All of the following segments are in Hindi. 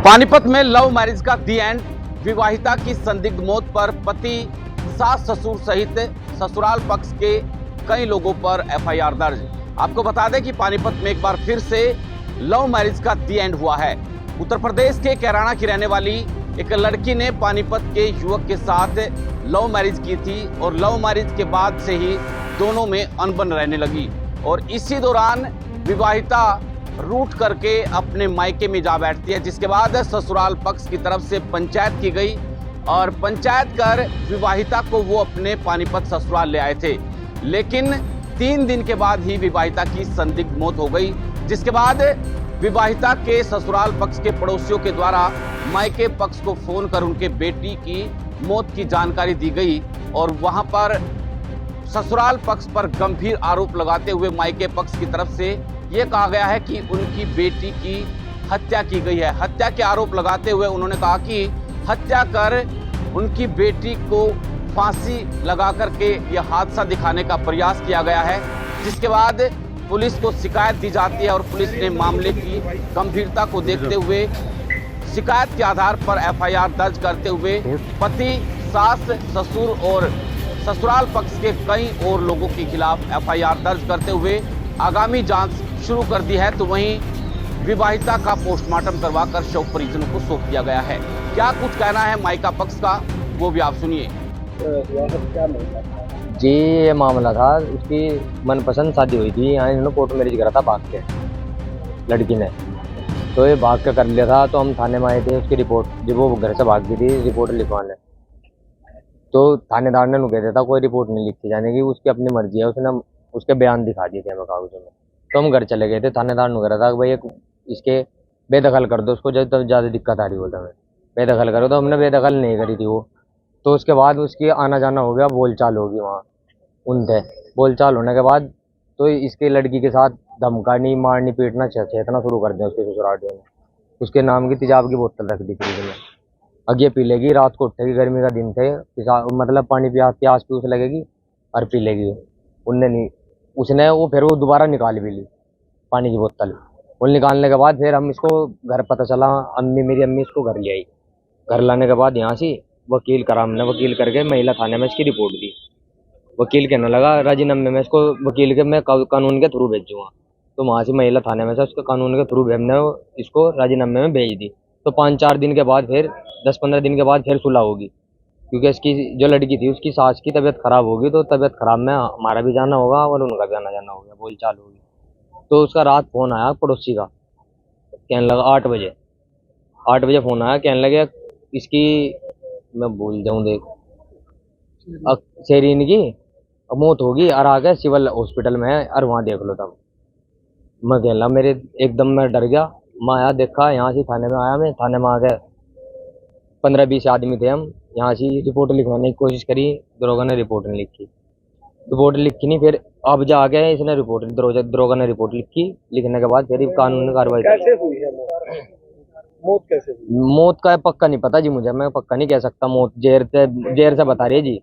पानीपत में लव मैरिज का दी एंड, विवाहिता की संदिग्ध मौत पर पति, सास ससुर सहित ससुराल पक्ष के कई लोगों पर एफआईआर दर्ज। आपको बता दें कि पानीपत में एक बार फिर से लव मैरिज का दी एंड हुआ है। उत्तर प्रदेश के कैराना की रहने वाली एक लड़की ने पानीपत के युवक के साथ लव मैरिज की थी और लव मैरिज के बाद से ही दोनों में अनबन रहने लगी और इसी दौरान विवाहिता रूठ करके अपने मायके में जा बैठती है, जिसके बाद ससुराल पक्ष की तरफ से पंचायत की गई और पंचायत कर विवाहिता को वो अपने पानीपत ससुराल ले आए थे। लेकिन 3 दिन के बाद ही विवाहिता की संदिग्ध मौत हो गई, जिसके बाद विवाहिता के ससुराल पक्ष के पड़ोसियों के द्वारा मायके पक्ष को फोन कर उनके बेटी की मौत की जानकारी दी गई और वहां पर ससुराल पक्ष पर गंभीर आरोप लगाते हुए मायके पक्ष की तरफ से ये कहा गया है कि उनकी बेटी की हत्या की गई है। हत्या के आरोप लगाते हुए उन्होंने कहा कि हत्या कर उनकी बेटी को फांसी लगा करके यह हादसा दिखाने का प्रयास किया गया है, जिसके बाद पुलिस को शिकायत दी जाती है और पुलिस ने मामले की गंभीरता को देखते हुए शिकायत के आधार पर एफआईआर दर्ज करते हुए पति, सास, ससुर और ससुराल पक्ष के कई और लोगों के खिलाफ एफआईआर दर्ज करते हुए आगामी जांच शुरू कर दी है। तो वहीं विवाहिता का पोस्टमार्टम करवाकर शव परिजनों को सौंप दिया गया है। क्या कुछ कहना है मायका पक्ष का, वो भी आप सुनिए। जी, ये मामला था, उसकी मनपसंद शादी हुई थी, यहाँ इन्होंने कोर्ट मैरिज करा था भाग के लड़की ने। तो ये भाग के कर लिया था, तो हम थाने में आए थे। उसकी रिपोर्ट, जब वो घर से भाग गई थी रिपोर्ट लिखवाने, तो थानेदार ने कह दिया था कोई रिपोर्ट नहीं लिखी जाने की, उसकी अपनी मर्जी है। उसने उसके बयान दिखा दिए थे हमें कागजों में। तो हम घर चले गए थे। थानेदार ने कह रहा था कि भाई इसके बेदखल कर दो, उसको जब ज़्यादा दिक्कत आ रही बोलता हमें बेदखल करो। तो हमने बेदखल नहीं करी थी वो। तो उसके बाद उसकी आना जाना हो गया, बोलचाल होगी वहाँ उनसे। बोलचाल होने के बाद तो इसके लड़की के साथ धमकानी, मारनी, पीटना, छेड़ना शुरू कर दिया उसके ससुरालियों ने। उसके नाम की तेजाब की बोतल रख दी फ्रिज में। अब ये पी लेगी, रात को उठेगी, गर्मी का दिन थे, मतलब पानी प्यास प्यूस लगेगी और पी लेगी। उनने नहीं, उसने वो फिर वो दोबारा निकाल भी ली पानी की बोतल। वो निकालने के बाद फिर हम इसको घर पता चला, मेरी अम्मी इसको घर ले आई। घर लाने के बाद यहाँ से वकील करा हमने, वकील करके महिला थाने में इसकी रिपोर्ट दी। वकील कहने लगा राजीनामे में इसको वकील के मैं कानून के थ्रू भेजूँगा। तो वहाँ से महिला थाने में से उसके कानून के थ्रू हमने इसको राजीनामे में भेज दी। तो 5-4 दिन के बाद फिर 10-15 दिन के बाद फिर सुलह होगी, क्योंकि इसकी जो लड़की थी उसकी सास की तबीयत खराब होगी। तो तबीयत खराब में हमारा भी जाना होगा और उनका भी आना जाना होगा, बोलचाल होगी। तो उसका रात फोन आया पड़ोसी का, कहने लगा 8 बजे फोन आया, कहने लगे इसकी, मैं भूल जाऊँ देख, शेरीन की मौत होगी और आ गए सिविल हॉस्पिटल में है और वहाँ देख लो। तब मैं कहला मेरे एकदम मैं डर गया। मैं आया, देखा यहाँ से थाने में आया, मैं थाने में आ गया। 15-20 आदमी थे हम। यहाँ से रिपोर्ट लिखवाने की कोशिश करी, दरोगा ने रिपोर्ट नहीं लिखी। रिपोर्ट लिखी नहीं, फिर अब जा गए इसने रिपोर्ट, दरोगा ने रिपोर्ट लिखी। लिखने के बाद फिर कानूनी कार्रवाई। कैसे हुई है मौत कैसे हुई? मौत का पक्का नहीं पता जी मुझे, मैं पक्का नहीं कह सकता। मौत जहर से बता रही है जी।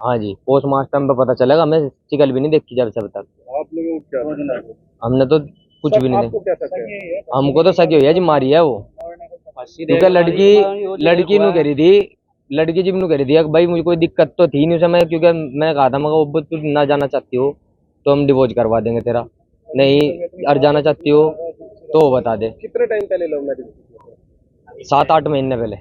हाँ जी, पोस्टमार्टम पे पता चलेगा। मैं शिकल भी नहीं देखी जब से तक। आप लोगों को क्या, हमने तो कुछ भी नहीं क्या शक है? हमको तो सगी हुई है जी, मारी है वो। क्योंकि लड़की नु कह रही थी, लड़की जी नु कह रही थी भाई मुझे कोई दिक्कत तो थी नहीं उसे, मैं क्योंकि मैं कहा था मगर तू ना जाना चाहती हो तो हम डिवोर्स करवा देंगे तेरा, नहीं और जाना चाहती हो तो बता दे। कितने टाइम पहले लव मैरिज? 7-8 महीने पहले।